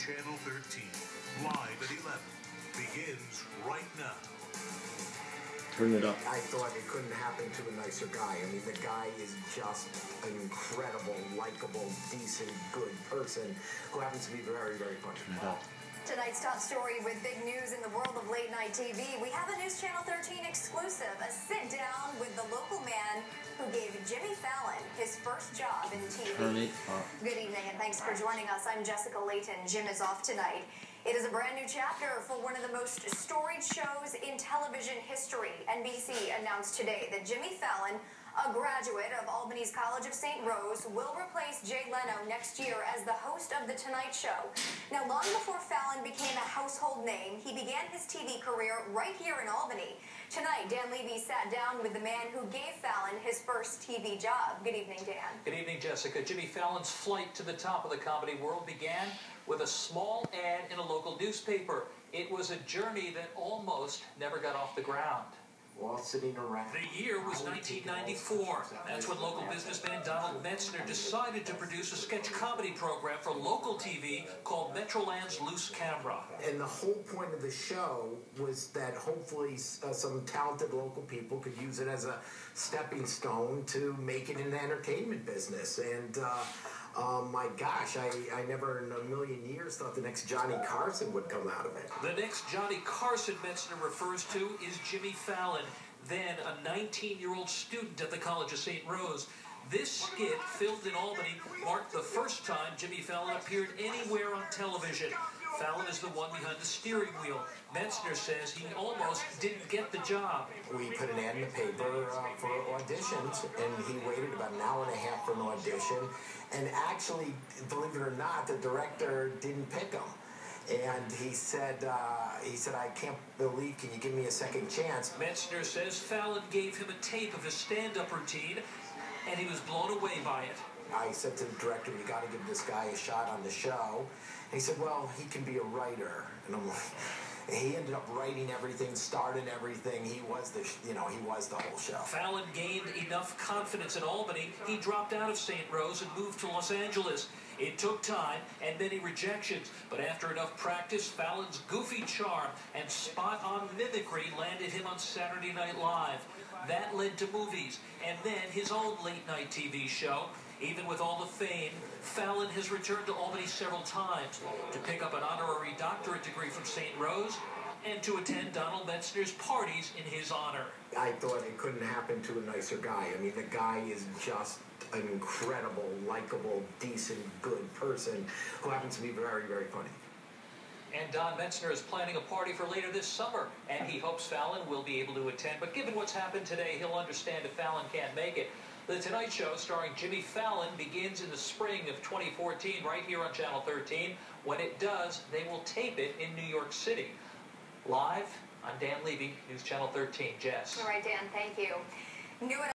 Channel 13, live at 11, begins right now. Turn it up. I thought it couldn't happen to a nicer guy. I mean, the guy is just an incredible, likable, decent, good person who happens to be very, very funny. Turn it up. Tonight's top story with big news in the world of late-night TV. We have a News Channel 13 exclusive, a sit-down with the local man who gave Jimmy Fallon his first job in TV. Turn it up. Good evening, and thanks for joining us. I'm Jessica Layton. Jim is off tonight. It is a brand new chapter for one of the most storied shows in television history. NBC announced today that Jimmy Fallon, a graduate of Albany's College of St. Rose, will replace LENO next year as the host of The Tonight Show. Now, long before Fallon became a household name, he began his TV career right here in Albany. Tonight, Dan Levy sat down with the man who gave Fallon his first TV job. Good evening, Dan. Good evening, Jessica. Jimmy Fallon's flight to the top of the comedy world began with a small ad in a local newspaper. It was a journey that almost never got off the ground. While sitting around. The year was 1994. That's when local businessman Donald Metzner decided to produce a sketch comedy program for local TV called METROLAND'S Loose Camera. And the whole point of the show was that hopefully some talented local people could use it as a stepping stone to make it in the entertainment business. And my gosh, I never in a million years thought the next Johnny Carson would come out of it. The next Johnny Carson Metzner refers to is Jimmy Fallon, then a 19-year-old student at the College of St. Rose. This skit, filmed in Albany, marked the first time Jimmy Fallon appeared anywhere on television. Fallon is the one behind the steering wheel. Metzner says he almost didn't get the job. We put an ad in the paper for auditions, and he waited about an hour and a half for an audition. And actually, believe it or not, the director didn't pick him. And he said, I can't believe, can you give me a second chance? Metzner says Fallon gave him a tape of his stand-up routine, and he was blown away by it. I said to the director, you got to give this guy a shot on the show. And he said, well, he can be a writer. And I'm like, he ended up writing everything, starting everything. He was the, he was the whole show. Fallon gained enough confidence in Albany. He dropped out of St. Rose and moved to Los Angeles. It took time and many rejections, but after enough practice, Fallon's goofy charm and spot-on mimicry landed him on Saturday Night Live. That led to movies, and then his own late-night TV show. Even with all the fame, Fallon has returned to Albany several times to pick up an honorary doctorate degree from St. Rose and to attend Donald Metzner's parties in his honor. I thought it couldn't happen to a nicer guy. I mean, the guy is just an incredible, likable, decent, good person who happens to be very, very funny. And Don Metzner is planning a party for later this summer, and he hopes Fallon will be able to attend. But given what's happened today, he'll understand if Fallon can't make it. The Tonight Show starring Jimmy Fallon begins in the spring of 2014 right here on Channel 13. When it does, they will tape it in New York City. Live, I'm Dan Levy, News Channel 13. Jess. All right, Dan, thank you. New